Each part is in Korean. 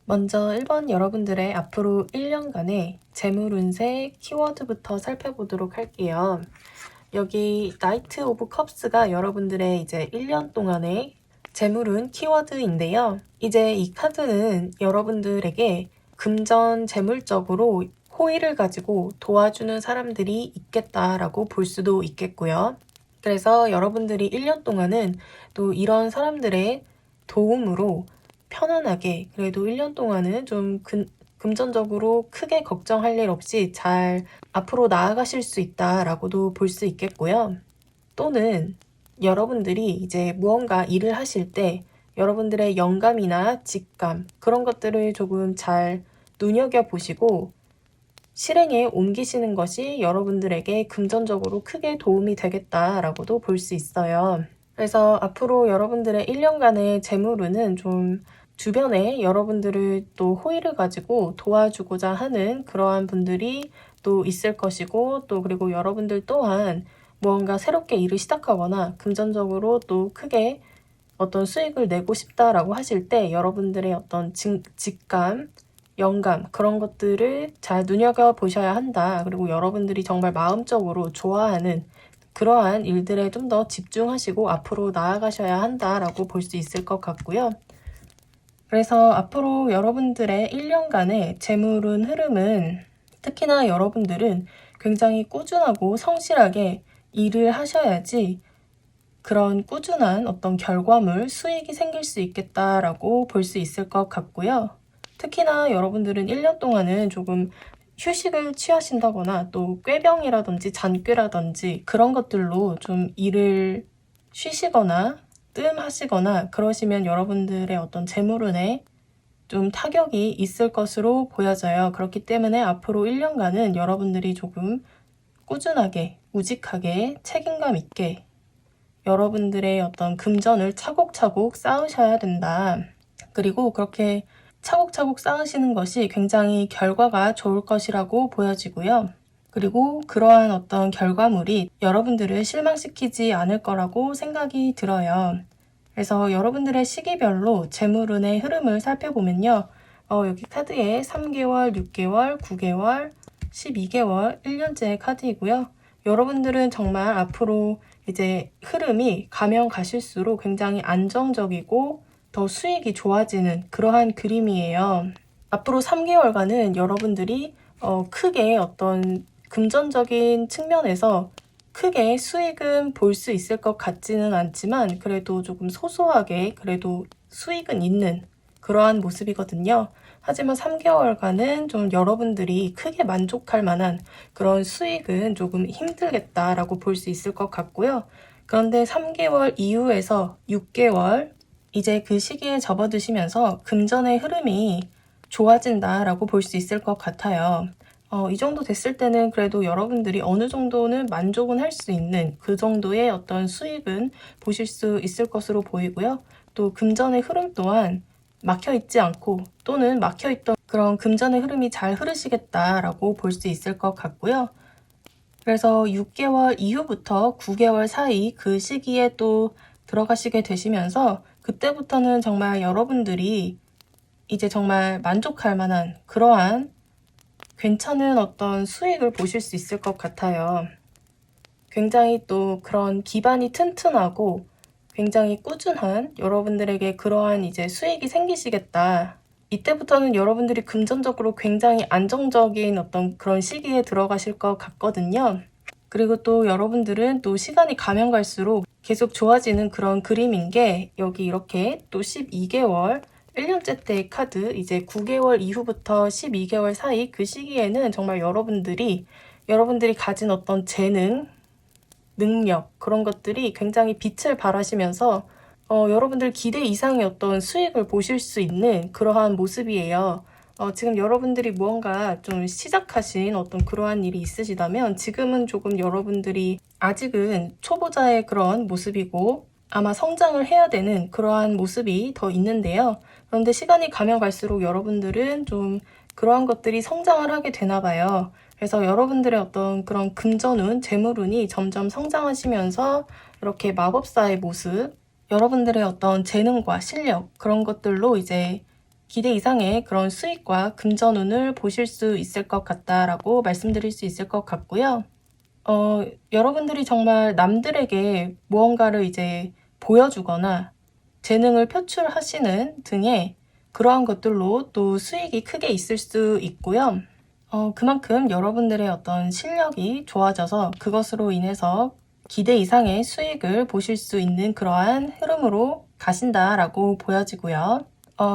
먼저 1번 여러분들의 앞으로 1년간의 재물 운세 키워드부터 살펴보도록 할게요. 여기 나이트 오브 컵스가 여러분들의 이제 1년 동안의 재물운 키워드인데요. 이제 이 카드는 여러분들에게 금전 재물적으로 호의를 가지고 도와주는 사람들이 있겠다라고 볼 수도 있겠고요. 그래서 여러분들이 1년 동안은 또 이런 사람들의 도움으로 편안하게 그래도 1년 동안은 좀 금전적으로 크게 걱정할 일 없이 잘 앞으로 나아가실 수 있다라고도 볼 수 있겠고요. 또는 여러분들이 이제 무언가 일을 하실 때 여러분들의 영감이나 직감 그런 것들을 조금 잘 눈여겨보시고 실행에 옮기시는 것이 여러분들에게 금전적으로 크게 도움이 되겠다라고도 볼 수 있어요. 그래서 앞으로 여러분들의 1년간의 재물운은 좀 주변에 여러분들을 또 호의를 가지고 도와주고자 하는 그러한 분들이 또 있을 것이고 또 그리고 여러분들 또한 무언가 새롭게 일을 시작하거나 금전적으로 또 크게 어떤 수익을 내고 싶다라고 하실 때 여러분들의 어떤 직감, 영감 그런 것들을 잘 눈여겨보셔야 한다. 그리고 여러분들이 정말 마음적으로 좋아하는 그러한 일들에 좀 더 집중하시고 앞으로 나아가셔야 한다라고 볼 수 있을 것 같고요. 그래서 앞으로 여러분들의 1년간의 재물운 흐름은 특히나 여러분들은 굉장히 꾸준하고 성실하게 일을 하셔야지 그런 꾸준한 어떤 결과물, 수익이 생길 수 있겠다라고 볼 수 있을 것 같고요. 특히나 여러분들은 1년 동안은 조금 휴식을 취하신다거나 또 꾀병이라든지 잔꾀라든지 그런 것들로 좀 일을 쉬시거나 뜸하시거나 그러시면 여러분들의 어떤 재물운에 좀 타격이 있을 것으로 보여져요. 그렇기 때문에 앞으로 1년간은 여러분들이 조금 꾸준하게, 우직하게, 책임감 있게 여러분들의 어떤 금전을 차곡차곡 쌓으셔야 된다. 그리고 그렇게 차곡차곡 쌓으시는 것이 굉장히 결과가 좋을 것이라고 보여지고요. 그리고 그러한 어떤 결과물이 여러분들을 실망시키지 않을 거라고 생각이 들어요. 그래서 여러분들의 시기별로 재물운의 흐름을 살펴보면요. 여기 카드에 3개월, 6개월, 9개월, 12개월, 1년째 카드이고요. 여러분들은 정말 앞으로 이제 흐름이 가면 가실수록 굉장히 안정적이고 더 수익이 좋아지는 그러한 그림이에요. 앞으로 3개월간은 여러분들이 크게 어떤 금전적인 측면에서 크게 수익은 볼 수 있을 것 같지는 않지만 그래도 조금 소소하게 그래도 수익은 있는 그러한 모습이거든요. 하지만 3개월간은 좀 여러분들이 크게 만족할 만한 그런 수익은 조금 힘들겠다라고 볼 수 있을 것 같고요. 그런데 3개월 이후에서 6개월 이제 그 시기에 접어드시면서 금전의 흐름이 좋아진다라고 볼 수 있을 것 같아요. 이 정도 됐을 때는 그래도 여러분들이 어느 정도는 만족은 할 수 있는 그 정도의 어떤 수익은 보실 수 있을 것으로 보이고요. 또 금전의 흐름 또한 막혀있지 않고 또는 막혀있던 그런 금전의 흐름이 잘 흐르시겠다라고 볼 수 있을 것 같고요. 그래서 6개월 이후부터 9개월 사이 그 시기에 또 들어가시게 되시면서 그때부터는 정말 여러분들이 이제 정말 만족할 만한 그러한 괜찮은 어떤 수익을 보실 수 있을 것 같아요. 굉장히 또 그런 기반이 튼튼하고 굉장히 꾸준한 여러분들에게 그러한 이제 수익이 생기시겠다. 이때부터는 여러분들이 금전적으로 굉장히 안정적인 어떤 그런 시기에 들어가실 것 같거든요. 그리고 또 여러분들은 또 시간이 가면 갈수록 계속 좋아지는 그런 그림인 게 여기 이렇게 또 12개월 1년째 때의 카드 이제 9개월 이후부터 12개월 사이 그 시기에는 정말 여러분들이 가진 어떤 재능, 능력 그런 것들이 굉장히 빛을 발하시면서 여러분들 기대 이상의 어떤 수익을 보실 수 있는 그러한 모습이에요. 지금 여러분들이 무언가 좀 시작하신 어떤 그러한 일이 있으시다면 지금은 조금 여러분들이 아직은 초보자의 그런 모습이고 아마 성장을 해야 되는 그러한 모습이 더 있는데요. 그런데 시간이 가면 갈수록 여러분들은 좀 그러한 것들이 성장을 하게 되나 봐요. 그래서 여러분들의 어떤 그런 금전운, 재물운이 점점 성장하시면서 이렇게 마법사의 모습, 여러분들의 어떤 재능과 실력 그런 것들로 이제 기대 이상의 그런 수익과 금전운을 보실 수 있을 것 같다라고 말씀드릴 수 있을 것 같고요. 여러분들이 정말 남들에게 무언가를 이제 보여주거나 재능을 표출하시는 등의 그러한 것들로 또 수익이 크게 있을 수 있고요. 그만큼 여러분들의 어떤 실력이 좋아져서 그것으로 인해서 기대 이상의 수익을 보실 수 있는 그러한 흐름으로 가신다라고 보여지고요.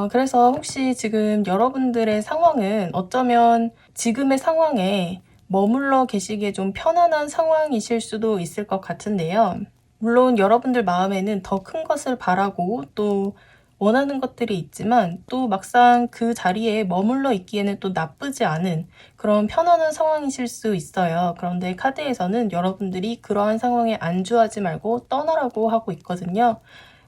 그래서 혹시 지금 여러분들의 상황은 어쩌면 지금의 상황에 머물러 계시기에 좀 편안한 상황이실 수도 있을 것 같은데요. 물론 여러분들 마음에는 더 큰 것을 바라고 또 원하는 것들이 있지만 또 막상 그 자리에 머물러 있기에는 또 나쁘지 않은 그런 편안한 상황이실 수 있어요. 그런데 카드에서는 여러분들이 그러한 상황에 안주하지 말고 떠나라고 하고 있거든요.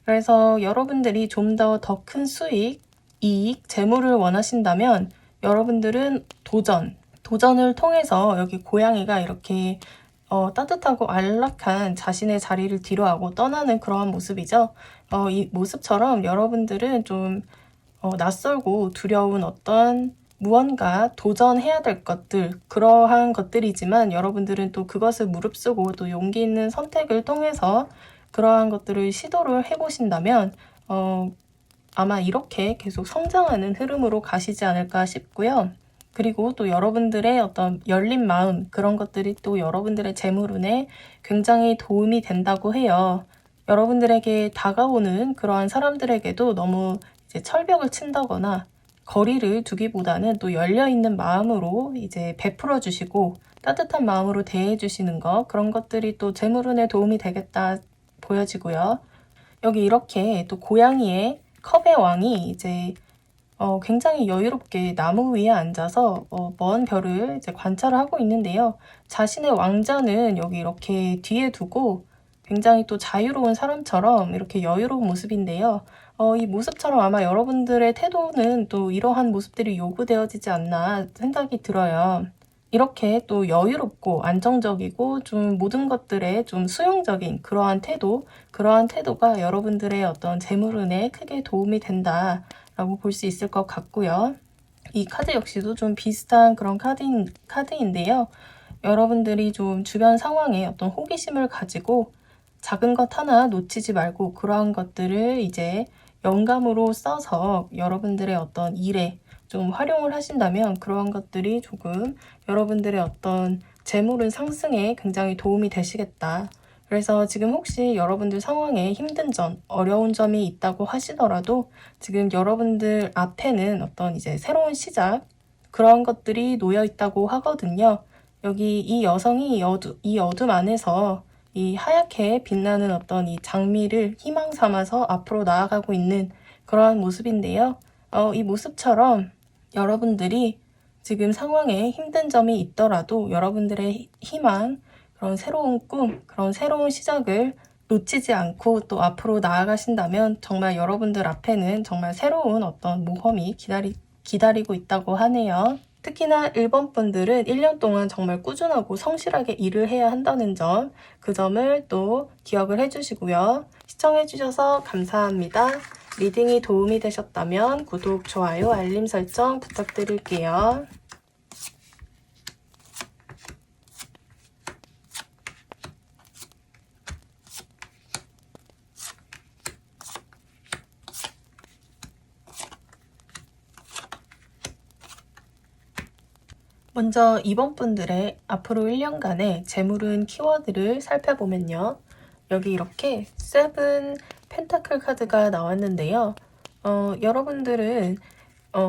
그래서 여러분들이 좀 더 큰 수익, 이익, 재물을 원하신다면 여러분들은 도전을 통해서 여기 고양이가 이렇게 따뜻하고 안락한 자신의 자리를 뒤로하고 떠나는 그러한 모습이죠. 이 모습처럼 여러분들은 좀 낯설고 두려운 어떤 무언가 도전해야 될 것들, 그러한 것들이지만 여러분들은 또 그것을 무릅쓰고 또 용기 있는 선택을 통해서 그러한 것들을 시도를 해보신다면 아마 이렇게 계속 성장하는 흐름으로 가시지 않을까 싶고요. 그리고 또 여러분들의 어떤 열린 마음, 그런 것들이 또 여러분들의 재물운에 굉장히 도움이 된다고 해요. 여러분들에게 다가오는 그러한 사람들에게도 너무 이제 철벽을 친다거나 거리를 두기보다는 또 열려있는 마음으로 이제 베풀어 주시고 따뜻한 마음으로 대해 주시는 거, 그런 것들이 또 재물운에 도움이 되겠다 보여지고요. 여기 이렇게 또 고양이의 컵의 왕이 이제 굉장히 여유롭게 나무 위에 앉아서 먼 별을 이제 관찰을 하고 있는데요. 자신의 왕자는 여기 이렇게 뒤에 두고 굉장히 또 자유로운 사람처럼 이렇게 여유로운 모습인데요. 이 모습처럼 아마 여러분들의 태도는 또 이러한 모습들이 요구되어지지 않나 생각이 들어요. 이렇게 또 여유롭고 안정적이고 좀 모든 것들에 좀 수용적인 그러한 태도가 여러분들의 어떤 재물운에 크게 도움이 된다라고 볼 수 있을 것 같고요. 이 카드 역시도 좀 비슷한 그런 카드인데요. 여러분들이 좀 주변 상황에 어떤 호기심을 가지고 작은 것 하나 놓치지 말고 그러한 것들을 이제 영감으로 써서 여러분들의 어떤 일에 좀 활용을 하신다면 그러한 것들이 조금 여러분들의 어떤 재물운 상승에 굉장히 도움이 되시겠다. 그래서 지금 혹시 여러분들 상황에 힘든 점, 어려운 점이 있다고 하시더라도 지금 여러분들 앞에는 어떤 이제 새로운 시작, 그런 것들이 놓여 있다고 하거든요. 여기 이 여성이 이 어둠 안에서 이 하얗게 빛나는 어떤 이 장미를 희망 삼아서 앞으로 나아가고 있는 그러한 모습인데요. 이 모습처럼 여러분들이 지금 상황에 힘든 점이 있더라도 여러분들의 희망, 그런 새로운 꿈, 그런 새로운 시작을 놓치지 않고 또 앞으로 나아가신다면 정말 여러분들 앞에는 정말 새로운 어떤 모험이 기다리고 있다고 하네요. 특히나 1번 분들은 1년 동안 정말 꾸준하고 성실하게 일을 해야 한다는 점, 그 점을 또 기억을 해주시고요. 시청해주셔서 감사합니다. 리딩이 도움이 되셨다면 구독, 좋아요, 알림 설정 부탁드릴게요. 먼저 2번 분들의 앞으로 1년간의 재물운 키워드를 살펴보면요. 여기 이렇게 7 펜타클 카드가 나왔는데요. 여러분들은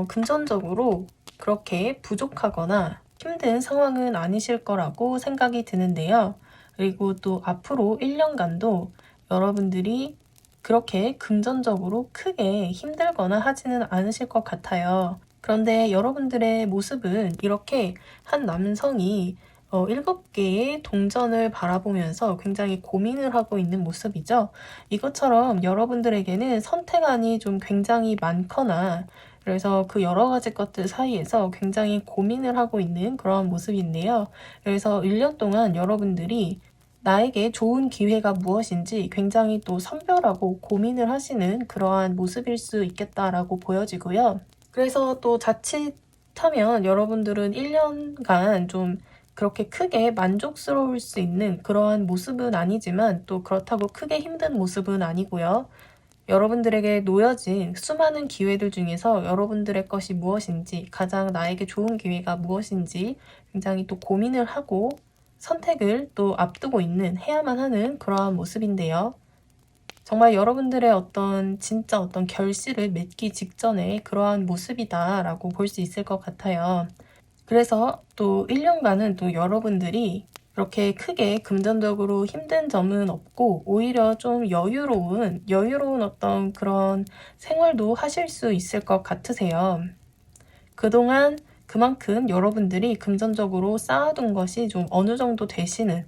금전적으로 그렇게 부족하거나 힘든 상황은 아니실 거라고 생각이 드는데요. 그리고 또 앞으로 1년간도 여러분들이 그렇게 금전적으로 크게 힘들거나 하지는 않으실 것 같아요. 그런데 여러분들의 모습은 이렇게 한 남성이 7개의 동전을 바라보면서 굉장히 고민을 하고 있는 모습이죠. 이것처럼 여러분들에게는 선택안이 좀 굉장히 많거나 그래서 그 여러 가지 것들 사이에서 굉장히 고민을 하고 있는 그런 모습인데요. 그래서 1년 동안 여러분들이 나에게 좋은 기회가 무엇인지 굉장히 또 선별하고 고민을 하시는 그러한 모습일 수 있겠다라고 보여지고요. 그래서 또 자칫하면 여러분들은 1년간 좀 그렇게 크게 만족스러울 수 있는 그러한 모습은 아니지만 또 그렇다고 크게 힘든 모습은 아니고요. 여러분들에게 놓여진 수많은 기회들 중에서 여러분들의 것이 무엇인지, 가장 나에게 좋은 기회가 무엇인지 굉장히 또 고민을 하고 선택을 또 앞두고 있는, 해야만 하는 그러한 모습인데요. 정말 여러분들의 진짜 어떤 결실을 맺기 직전에 그러한 모습이다라고 볼 수 있을 것 같아요. 그래서 또 1년간은 또 여러분들이 그렇게 크게 금전적으로 힘든 점은 없고 오히려 좀 여유로운 어떤 그런 생활도 하실 수 있을 것 같으세요. 그동안 그만큼 여러분들이 금전적으로 쌓아둔 것이 좀 어느 정도 되시는,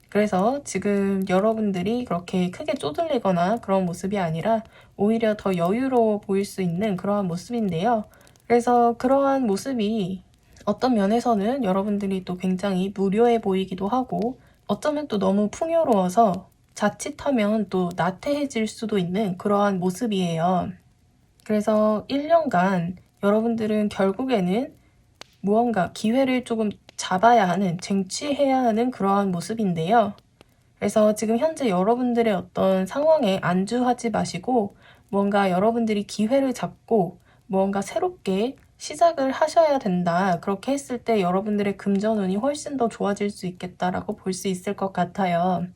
그래서 지금 여러분들이 그렇게 크게 쪼들리거나 그런 모습이 아니라 오히려 더 여유로워 보일 수 있는 그러한 모습인데요. 그래서 그러한 모습이 어떤 면에서는 여러분들이 또 굉장히 무료해 보이기도 하고 어쩌면 또 너무 풍요로워서 자칫하면 또 나태해질 수도 있는 그러한 모습이에요. 그래서 1년간 여러분들은 결국에는 무언가 기회를 조금 잡아야 하는, 쟁취해야 하는 그러한 모습인데요. 그래서 지금 현재 여러분들의 어떤 상황에 안주하지 마시고 뭔가 여러분들이 기회를 잡고 뭔가 새롭게 시작을 하셔야 된다. 그렇게 했을 때 여러분들의 금전운이 훨씬 더 좋아질 수 있겠다라고 볼 수 있을 것 같아요.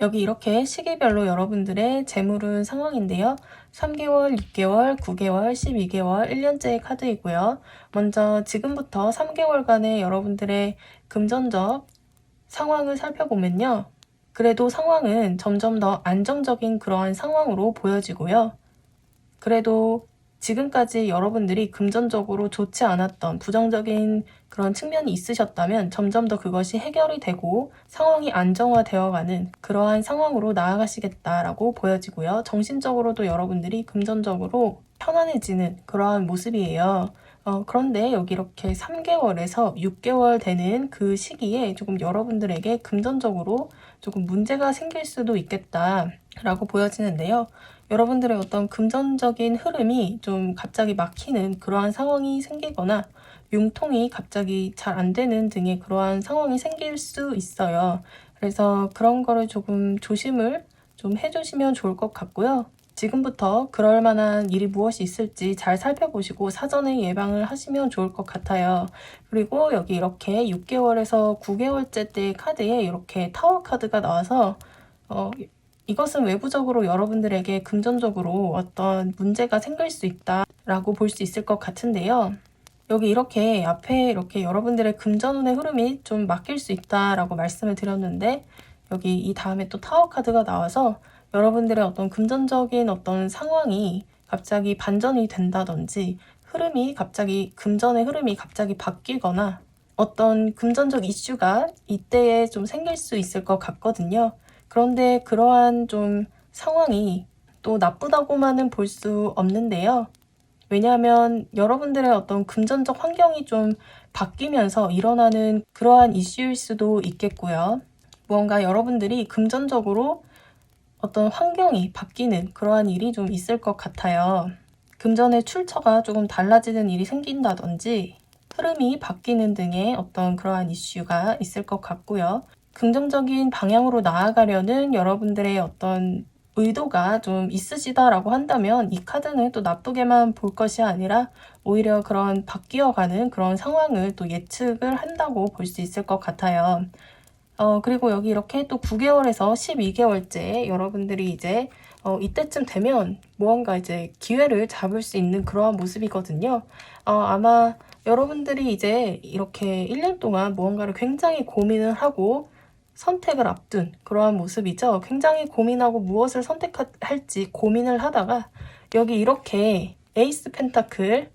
여기 이렇게 시기별로 여러분들의 재물운 상황인데요. 3개월, 6개월, 9개월, 12개월, 1년째의 카드이고요. 먼저 지금부터 3개월간의 여러분들의 금전적 상황을 살펴보면요. 그래도 상황은 점점 더 안정적인 그러한 상황으로 보여지고요. 그래도 지금까지 여러분들이 금전적으로 좋지 않았던 부정적인 그런 측면이 있으셨다면 점점 더 그것이 해결이 되고 상황이 안정화되어가는 그러한 상황으로 나아가시겠다라고 보여지고요. 정신적으로도 여러분들이 금전적으로 편안해지는 그러한 모습이에요. 그런데 여기 이렇게 3개월에서 6개월 되는 그 시기에 조금 여러분들에게 금전적으로 조금 문제가 생길 수도 있겠다라고 보여지는데요. 여러분들의 어떤 금전적인 흐름이 좀 갑자기 막히는 그러한 상황이 생기거나 융통이 갑자기 잘 안 되는 등의 그러한 상황이 생길 수 있어요. 그래서 그런 거를 조금 조심을 좀 해주시면 좋을 것 같고요. 지금부터 그럴 만한 일이 무엇이 있을지 잘 살펴보시고 사전에 예방을 하시면 좋을 것 같아요. 그리고 여기 이렇게 6개월에서 9개월째 때 카드에 이렇게 타워 카드가 나와서 이것은 외부적으로 여러분들에게 금전적으로 어떤 문제가 생길 수 있다라고 볼 수 있을 것 같은데요. 여기 이렇게 앞에 이렇게 여러분들의 금전운의 흐름이 좀 막힐 수 있다라고 말씀을 드렸는데 여기 이 다음에 또 타워 카드가 나와서 여러분들의 어떤 금전적인 어떤 상황이 갑자기 반전이 된다든지 금전의 흐름이 갑자기 바뀌거나 어떤 금전적 이슈가 이때에 좀 생길 수 있을 것 같거든요. 그런데 그러한 좀 상황이 또 나쁘다고만은 볼 수 없는데요. 왜냐하면 여러분들의 어떤 금전적 환경이 좀 바뀌면서 일어나는 그러한 이슈일 수도 있겠고요. 무언가 여러분들이 금전적으로 어떤 환경이 바뀌는 그러한 일이 좀 있을 것 같아요. 금전의 출처가 조금 달라지는 일이 생긴다든지 흐름이 바뀌는 등의 어떤 그러한 이슈가 있을 것 같고요. 긍정적인 방향으로 나아가려는 여러분들의 어떤 의도가 좀 있으시다라고 한다면 이 카드는 또 나쁘게만 볼 것이 아니라 오히려 그런 바뀌어가는 그런 상황을 또 예측을 한다고 볼 수 있을 것 같아요. 그리고 여기 이렇게 또 9개월에서 12개월째 여러분들이 이제 이때쯤 되면 무언가 이제 기회를 잡을 수 있는 그러한 모습이거든요. 아마 여러분들이 이제 이렇게 1년 동안 무언가를 굉장히 고민을 하고 선택을 앞둔 그러한 모습이죠. 굉장히 고민하고 무엇을 선택할지 고민을 하다가 여기 이렇게 에이스 펜타클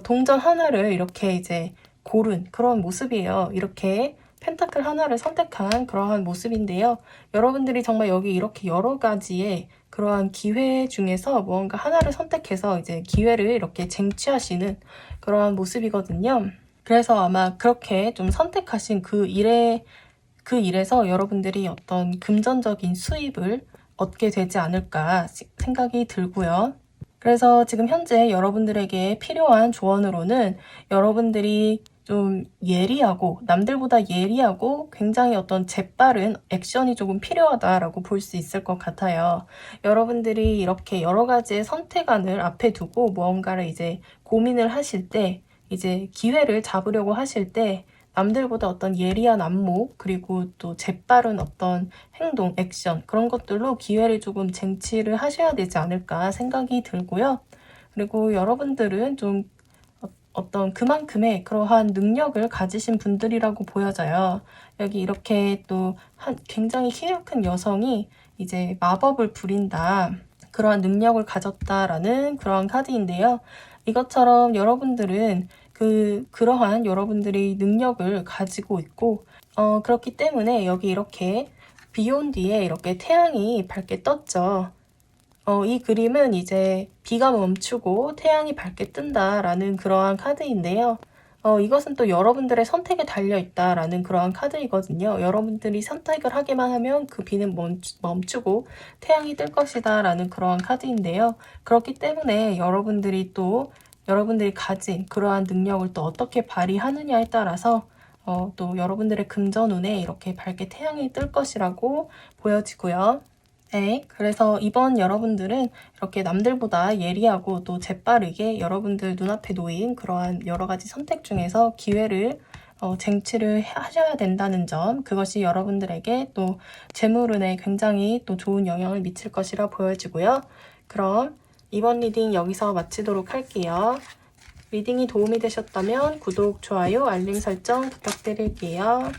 동전 하나를 이렇게 이제 고른 그런 모습이에요. 이렇게 펜타클 하나를 선택한 그러한 모습인데요. 여러분들이 정말 여기 이렇게 여러 가지의 그러한 기회 중에서 무언가 하나를 선택해서 이제 기회를 이렇게 쟁취하시는 그러한 모습이거든요. 그래서 아마 그렇게 좀 선택하신 그 일에서 여러분들이 어떤 금전적인 수입을 얻게 되지 않을까 생각이 들고요. 그래서 지금 현재 여러분들에게 필요한 조언으로는 여러분들이 좀 예리하고 남들보다 예리하고 굉장히 어떤 재빠른 액션이 조금 필요하다라고 볼 수 있을 것 같아요. 여러분들이 이렇게 여러 가지의 선택안을 앞에 두고 무언가를 이제 고민을 하실 때 이제 기회를 잡으려고 하실 때 남들보다 어떤 예리한 안목 그리고 또 재빠른 어떤 행동, 액션 그런 것들로 기회를 조금 쟁취를 하셔야 되지 않을까 생각이 들고요. 그리고 여러분들은 좀 어떤 그만큼의 그러한 능력을 가지신 분들이라고 보여져요. 여기 이렇게 또 굉장히 키가 큰 여성이 이제 마법을 부린다. 그러한 능력을 가졌다라는 그러한 카드인데요. 이것처럼 여러분들은 그러한 여러분들이 능력을 가지고 있고, 그렇기 때문에 여기 이렇게 비온 뒤에 이렇게 태양이 밝게 떴죠. 이 그림은 이제 비가 멈추고 태양이 밝게 뜬다라는 그러한 카드인데요. 이것은 또 여러분들의 선택에 달려있다라는 그러한 카드이거든요. 여러분들이 선택을 하기만 하면 그 비는 멈추고 태양이 뜰 것이다라는 그러한 카드인데요. 그렇기 때문에 여러분들이 가진 그러한 능력을 또 어떻게 발휘하느냐에 따라서 또 여러분들의 금전운에 이렇게 밝게 태양이 뜰 것이라고 보여지고요. 네, 그래서 이번 여러분들은 이렇게 남들보다 예리하고 또 재빠르게 여러분들 눈앞에 놓인 그러한 여러 가지 선택 중에서 기회를 쟁취를 하셔야 된다는 점, 그것이 여러분들에게 또 재물운에 굉장히 또 좋은 영향을 미칠 것이라 보여지고요. 그럼 이번 리딩 여기서 마치도록 할게요. 리딩이 도움이 되셨다면 구독, 좋아요, 알림 설정 부탁드릴게요.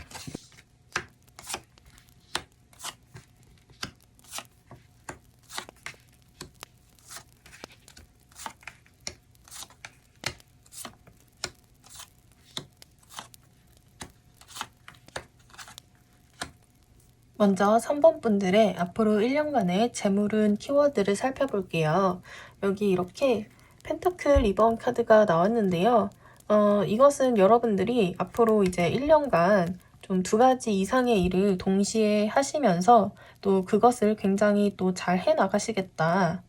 먼저 3번 분들의 앞으로 1년간의 재물운 키워드를 살펴볼게요. 여기 이렇게 펜터클 2번 카드가 나왔는데요. 이것은 여러분들이 앞으로 이제 1년간 좀 2가지 이상의 일을 동시에 하시면서 또 그것을 굉장히 또 잘 해나가시겠다.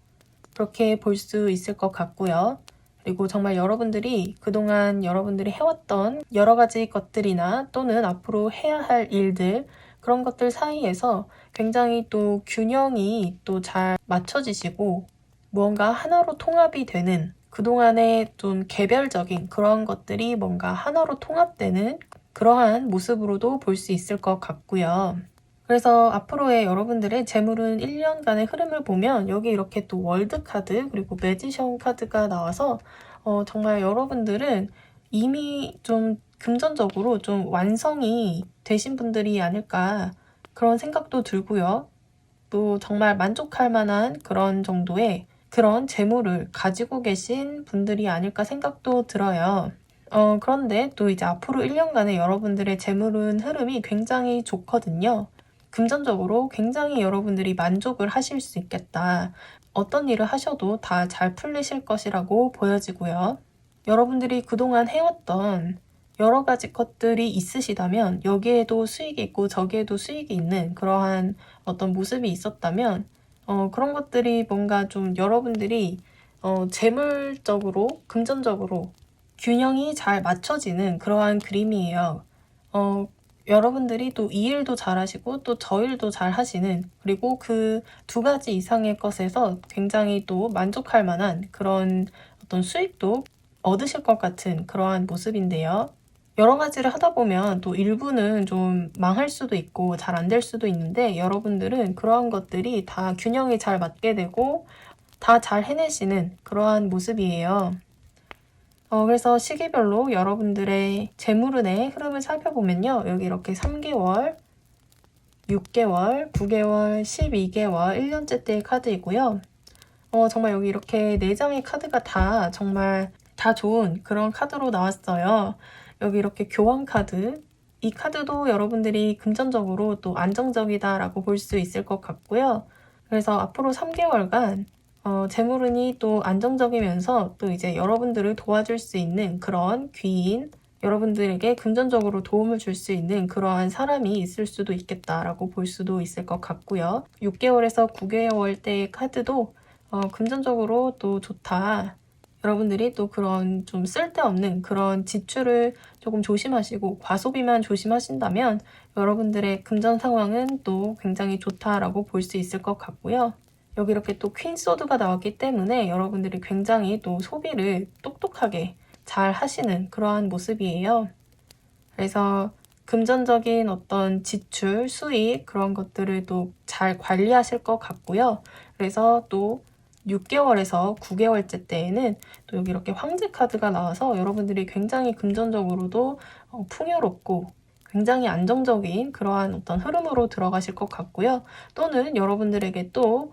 그렇게 볼 수 있을 것 같고요. 그리고 정말 여러분들이 그동안 여러분들이 해왔던 여러 가지 것들이나 또는 앞으로 해야 할 일들 그런 것들 사이에서 굉장히 또 균형이 또 잘 맞춰지시고 무언가 하나로 통합이 되는 그동안의 좀 개별적인 그런 것들이 뭔가 하나로 통합되는 그러한 모습으로도 볼 수 있을 것 같고요. 그래서 앞으로의 여러분들의 재물은 1년간의 흐름을 보면 여기 이렇게 또 월드 카드 그리고 매지션 카드가 나와서 정말 여러분들은 이미 좀 금전적으로 좀 완성이 되신 분들이 아닐까 그런 생각도 들고요. 또 정말 만족할 만한 그런 정도의 그런 재물을 가지고 계신 분들이 아닐까 생각도 들어요. 그런데 또 이제 앞으로 1년간의 여러분들의 재물운 흐름이 굉장히 좋거든요. 금전적으로 굉장히 여러분들이 만족을 하실 수 있겠다. 어떤 일을 하셔도 다 잘 풀리실 것이라고 보여지고요. 여러분들이 그동안 해왔던 여러 가지 것들이 있으시다면 여기에도 수익이 있고 저기에도 수익이 있는 그러한 어떤 모습이 있었다면 그런 것들이 뭔가 좀 여러분들이 재물적으로, 금전적으로 균형이 잘 맞춰지는 그러한 그림이에요. 여러분들이 또 이 일도 잘하시고 또 저 일도 잘하시는 그리고 그 2가지 이상의 것에서 굉장히 또 만족할 만한 그런 어떤 수익도 얻으실 것 같은 그러한 모습인데요. 여러 가지를 하다 보면 또 일부는 좀 망할 수도 있고 잘 안 될 수도 있는데 여러분들은 그러한 것들이 다 균형이 잘 맞게 되고 다 잘 해내시는 그러한 모습이에요. 그래서 시기별로 여러분들의 재물운의 흐름을 살펴보면요. 여기 이렇게 3개월, 6개월, 9개월, 12개월, 1년째 때의 카드이고요. 정말 여기 이렇게 4장의 카드가 다 정말 다 좋은 그런 카드로 나왔어요. 여기 이렇게 교환 카드. 이 카드도 여러분들이 금전적으로 또 안정적이다라고 볼 수 있을 것 같고요. 그래서 앞으로 3개월간 재물운이 또 안정적이면서 또 이제 여러분들을 도와줄 수 있는 그런 귀인, 여러분들에게 금전적으로 도움을 줄 수 있는 그러한 사람이 있을 수도 있겠다라고 볼 수도 있을 것 같고요. 6개월에서 9개월 때의 카드도 금전적으로 또 좋다. 여러분들이 또 그런 좀 쓸데없는 그런 지출을 조금 조심하시고 과소비만 조심하신다면 여러분들의 금전 상황은 또 굉장히 좋다라고 볼 수 있을 것 같고요. 여기 이렇게 또 퀸 소드가 나왔기 때문에 여러분들이 굉장히 또 소비를 똑똑하게 잘 하시는 그러한 모습이에요. 그래서 금전적인 어떤 지출, 수익 그런 것들을 또 잘 관리하실 것 같고요. 그래서 또 6개월에서 9개월째 때에는 또 여기 이렇게 황제 카드가 나와서 여러분들이 굉장히 금전적으로도 풍요롭고 굉장히 안정적인 그러한 어떤 흐름으로 들어가실 것 같고요. 또는 여러분들에게 또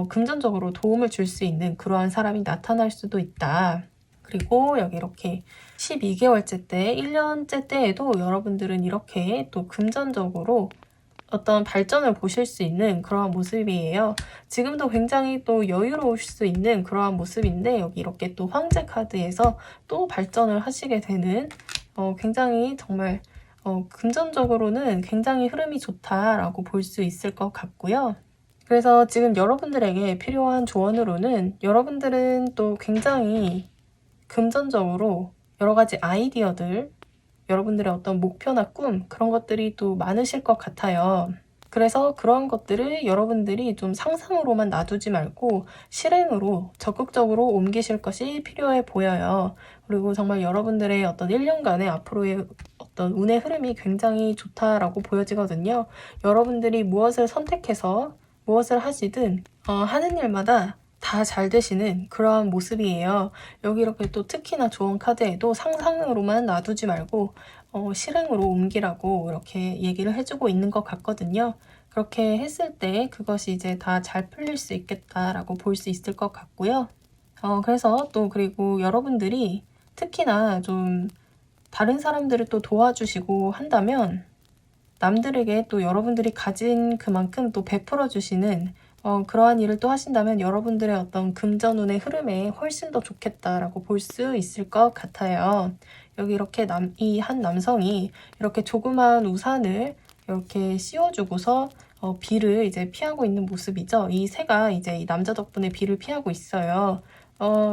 금전적으로 도움을 줄 수 있는 그러한 사람이 나타날 수도 있다. 그리고 여기 이렇게 12개월째 때, 1년째 때에도 여러분들은 이렇게 또 금전적으로 어떤 발전을 보실 수 있는 그러한 모습이에요. 지금도 굉장히 또 여유로우실 수 있는 그러한 모습인데 여기 이렇게 또 황제 카드에서 또 발전을 하시게 되는 굉장히 정말 금전적으로는 굉장히 흐름이 좋다라고 볼 수 있을 것 같고요. 그래서 지금 여러분들에게 필요한 조언으로는 여러분들은 또 굉장히 금전적으로 여러 가지 아이디어들, 여러분들의 어떤 목표나 꿈 그런 것들이 또 많으실 것 같아요. 그래서 그런 것들을 여러분들이 좀 상상으로만 놔두지 말고 실행으로 적극적으로 옮기실 것이 필요해 보여요. 그리고 정말 여러분들의 어떤 1년간의 앞으로의 어떤 운의 흐름이 굉장히 좋다라고 보여지거든요. 여러분들이 무엇을 선택해서 무엇을 하시든 하는 일마다 다 잘 되시는 그러한 모습이에요. 여기 이렇게 또 특히나 조언 카드에도 상상으로만 놔두지 말고 실행으로 옮기라고 이렇게 얘기를 해주고 있는 것 같거든요. 그렇게 했을 때 그것이 이제 다 잘 풀릴 수 있겠다라고 볼 수 있을 것 같고요. 그래서 또 그리고 여러분들이 특히나 좀 다른 사람들을 또 도와주시고 한다면 남들에게 또 여러분들이 가진 그만큼 또 베풀어 주시는 그러한 일을 또 하신다면 여러분들의 어떤 금전운의 흐름에 훨씬 더 좋겠다라고 볼 수 있을 것 같아요. 여기 이렇게 이 한 남성이 이렇게 조그마한 우산을 이렇게 씌워주고서 비를 이제 피하고 있는 모습이죠. 이 새가 이제 이 남자 덕분에 비를 피하고 있어요.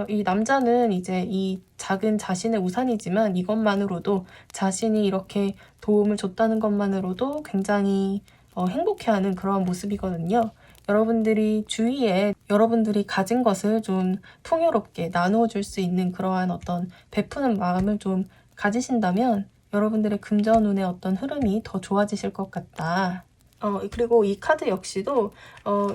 이 남자는 이제 이 작은 자신의 우산이지만 이것만으로도 자신이 이렇게 도움을 줬다는 것만으로도 굉장히 행복해하는 그런 모습이거든요. 여러분들이 주위에 여러분들이 가진 것을 좀 풍요롭게 나누어 줄 수 있는 그러한 어떤 베푸는 마음을 좀 가지신다면 여러분들의 금전운의 어떤 흐름이 더 좋아지실 것 같다. 그리고 이 카드 역시도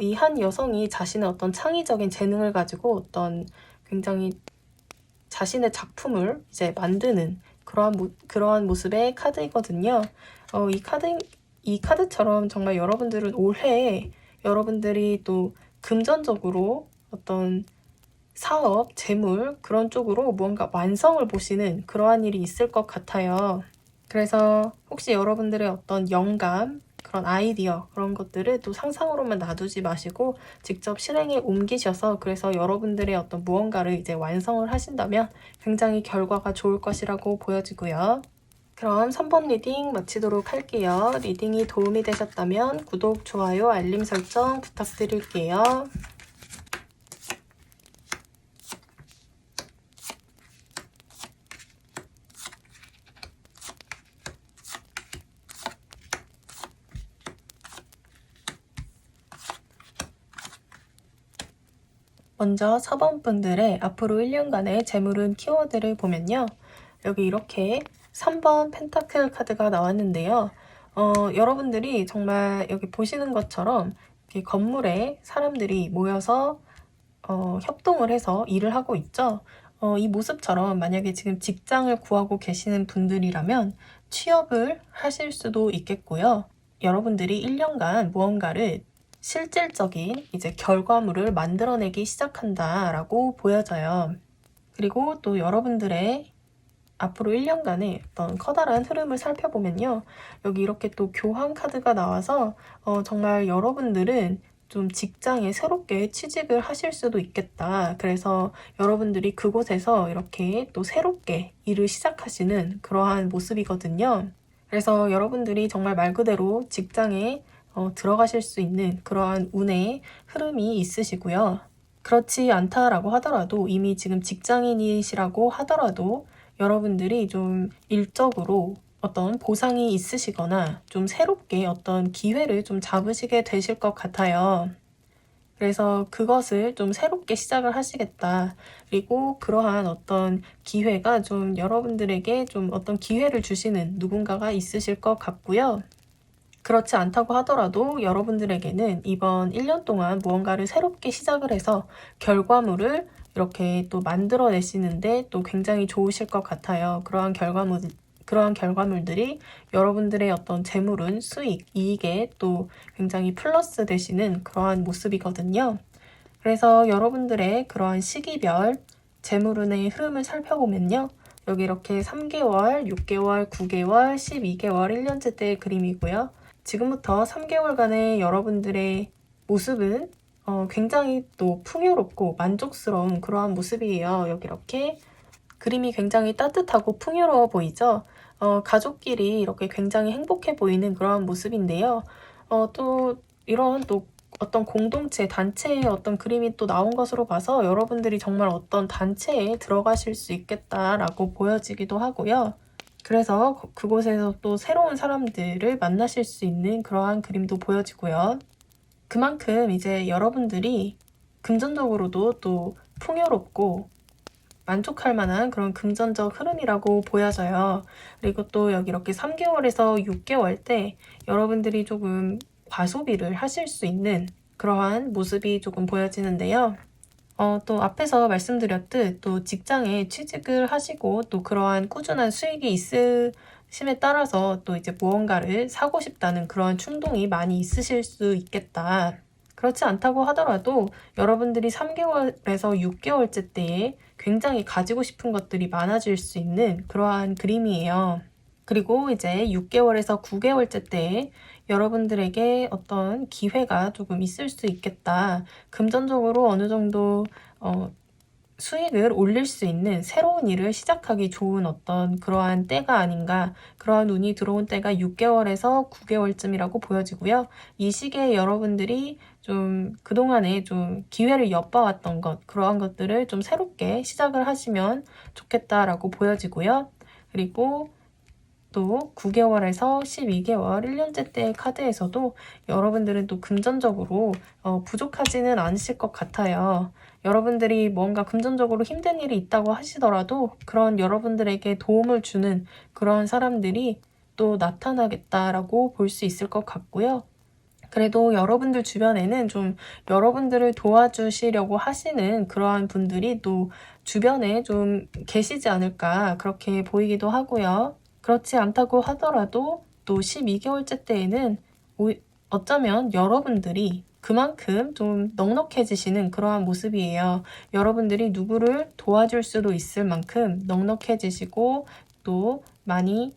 이 한 여성이 자신의 어떤 창의적인 재능을 가지고 어떤 굉장히 자신의 작품을 이제 만드는 그러한 모습의 카드이거든요. 이 카드처럼 정말 여러분들은 올해 여러분들이 또 금전적으로 어떤 사업, 재물 그런 쪽으로 무언가 완성을 보시는 그러한 일이 있을 것 같아요. 그래서 혹시 여러분들의 어떤 영감, 그런 아이디어 그런 것들을 또 상상으로만 놔두지 마시고 직접 실행에 옮기셔서 그래서 여러분들의 어떤 무언가를 이제 완성을 하신다면 굉장히 결과가 좋을 것이라고 보여지고요. 그럼 3번 리딩 마치도록 할게요. 리딩이 도움이 되셨다면 구독, 좋아요, 알림 설정 부탁드릴게요. 먼저 4번 분들의 앞으로 1년간의 재물운 키워드를 보면요. 여기 이렇게 3번 펜타클 카드가 나왔는데요. 여러분들이 정말 여기 보시는 것처럼 이렇게 건물에 사람들이 모여서 협동을 해서 일을 하고 있죠. 이 모습처럼 만약에 지금 직장을 구하고 계시는 분들이라면 취업을 하실 수도 있겠고요. 여러분들이 1년간 무언가를 실질적인 이제 결과물을 만들어내기 시작한다라고 보여져요. 그리고 또 여러분들의 앞으로 1년간의 어떤 커다란 흐름을 살펴보면요. 여기 이렇게 또 교환 카드가 나와서 정말 여러분들은 좀 직장에 새롭게 취직을 하실 수도 있겠다. 그래서 여러분들이 그곳에서 이렇게 또 새롭게 일을 시작하시는 그러한 모습이거든요. 그래서 여러분들이 정말 말 그대로 직장에 들어가실 수 있는 그러한 운의 흐름이 있으시고요. 그렇지 않다라고 하더라도 이미 지금 직장인이시라고 하더라도 여러분들이 좀 일적으로 어떤 보상이 있으시거나 좀 새롭게 어떤 기회를 좀 잡으시게 되실 것 같아요. 그래서 그것을 좀 새롭게 시작을 하시겠다. 그리고 그러한 어떤 기회가 좀 여러분들에게 좀 어떤 기회를 주시는 누군가가 있으실 것 같고요. 그렇지 않다고 하더라도 여러분들에게는 이번 1년 동안 무언가를 새롭게 시작을 해서 결과물을 이렇게 또 만들어내시는데 또 굉장히 좋으실 것 같아요. 그러한 결과물들이 여러분들의 어떤 재물운, 수익, 이익에 또 굉장히 플러스 되시는 그러한 모습이거든요. 그래서 여러분들의 그러한 시기별 재물운의 흐름을 살펴보면요. 여기 이렇게 3개월, 6개월, 9개월, 12개월, 1년째 때의 그림이고요. 지금부터 3개월간의 여러분들의 모습은 굉장히 또 풍요롭고 만족스러운 그러한 모습이에요. 여기 이렇게 그림이 굉장히 따뜻하고 풍요로워 보이죠? 가족끼리 이렇게 굉장히 행복해 보이는 그러한 모습인데요. 또 이런 또 어떤 공동체, 단체의 어떤 그림이 또 나온 것으로 봐서 여러분들이 정말 어떤 단체에 들어가실 수 있겠다라고 보여지기도 하고요. 그래서 그곳에서 또 새로운 사람들을 만나실 수 있는 그러한 그림도 보여지고요. 그만큼 이제 여러분들이 금전적으로도 또 풍요롭고 만족할 만한 그런 금전적 흐름이라고 보여져요. 그리고 또 여기 이렇게 3개월에서 6개월 때 여러분들이 조금 과소비를 하실 수 있는 그러한 모습이 조금 보여지는데요. 또 앞에서 말씀드렸듯 또 직장에 취직을 하시고 또 그러한 꾸준한 수익이 있으심에 따라서 또 이제 무언가를 사고 싶다는 그런 충동이 많이 있으실 수 있겠다. 그렇지 않다고 하더라도 여러분들이 3개월에서 6개월째 때에 굉장히 가지고 싶은 것들이 많아질 수 있는 그러한 그림이에요. 그리고 이제 6개월에서 9개월째 때에 여러분들에게 어떤 기회가 조금 있을 수 있겠다. 금전적으로 어느 정도 수익을 올릴 수 있는 새로운 일을 시작하기 좋은 어떤 그러한 때가 아닌가, 그러한 운이 들어온 때가 6개월에서 9개월쯤이라고 보여지고요. 이 시기에 여러분들이 좀 그동안에 좀 기회를 엿봐왔던 것, 그러한 것들을 좀 새롭게 시작을 하시면 좋겠다라고 보여지고요. 그리고 또 9개월에서 12개월, 1년째 때의 카드에서도 여러분들은 또 금전적으로 부족하지는 않으실 것 같아요. 여러분들이 뭔가 금전적으로 힘든 일이 있다고 하시더라도 그런 여러분들에게 도움을 주는 그런 사람들이 또 나타나겠다라고 볼 수 있을 것 같고요. 그래도 여러분들 주변에는 좀 여러분들을 도와주시려고 하시는 그러한 분들이 또 주변에 좀 계시지 않을까 그렇게 보이기도 하고요. 그렇지 않다고 하더라도 또 12개월째 때에는 어쩌면 여러분들이 그만큼 좀 넉넉해지시는 그러한 모습이에요. 여러분들이 누구를 도와줄 수도 있을 만큼 넉넉해지시고 또 많이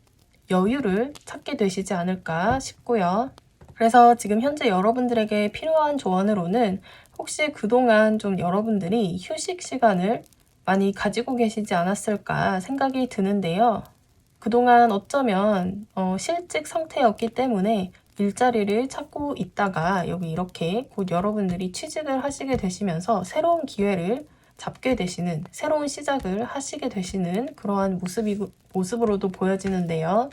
여유를 찾게 되시지 않을까 싶고요. 그래서 지금 현재 여러분들에게 필요한 조언으로는 혹시 그동안 좀 여러분들이 휴식 시간을 많이 가지고 계시지 않았을까 생각이 드는데요. 그동안 어쩌면 실직 상태였기 때문에 일자리를 찾고 있다가 여기 이렇게 곧 여러분들이 취직을 하시게 되시면서 새로운 기회를 잡게 되시는, 새로운 시작을 하시게 되시는 그러한 모습으로도 보여지는데요.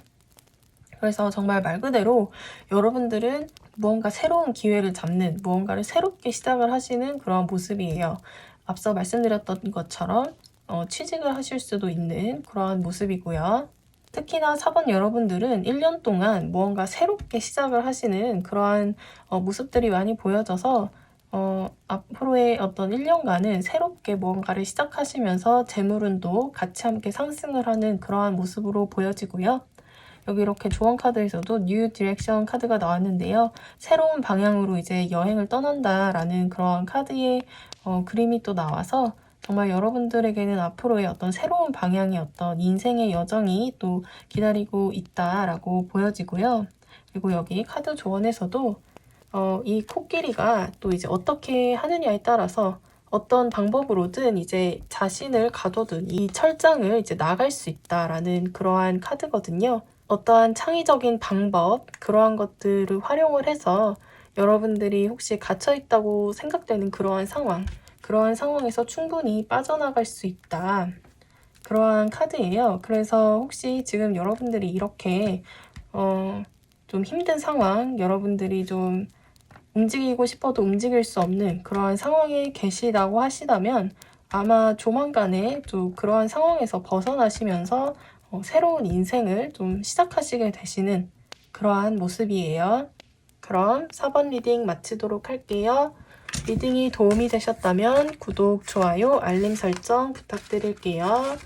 그래서 정말 말 그대로 여러분들은 무언가 새로운 기회를 잡는, 무언가를 새롭게 시작을 하시는 그런 모습이에요. 앞서 말씀드렸던 것처럼 취직을 하실 수도 있는 그러한 모습이고요. 특히나 4번 여러분들은 1년 동안 무언가 새롭게 시작을 하시는 그러한 모습들이 많이 보여져서 앞으로의 어떤 1년간은 새롭게 무언가를 시작하시면서 재물운도 같이 함께 상승을 하는 그러한 모습으로 보여지고요. 여기 이렇게 조언 카드에서도 뉴 디렉션 카드가 나왔는데요. 새로운 방향으로 이제 여행을 떠난다라는 그러한 카드의 그림이 또 나와서 정말 여러분들에게는 앞으로의 어떤 새로운 방향의 어떤 인생의 여정이 또 기다리고 있다라고 보여지고요. 그리고 여기 카드 조언에서도 이 코끼리가 또 이제 어떻게 하느냐에 따라서 어떤 방법으로든 이제 자신을 가둬둔 이 철장을 이제 나갈 수 있다라는 그러한 카드거든요. 어떠한 창의적인 방법, 그러한 것들을 활용을 해서 여러분들이 혹시 갇혀있다고 생각되는 그러한 상황, 그러한 상황에서 충분히 빠져나갈 수 있다. 그러한 카드예요. 그래서 혹시 지금 여러분들이 이렇게 좀 힘든 상황, 여러분들이 좀 움직이고 싶어도 움직일 수 없는 그러한 상황에 계시다고 하시다면 아마 조만간에 또 그러한 상황에서 벗어나시면서 새로운 인생을 좀 시작하시게 되시는 그러한 모습이에요. 그럼 4번 리딩 마치도록 할게요. 리딩이 도움이 되셨다면 구독, 좋아요, 알림 설정 부탁드릴게요.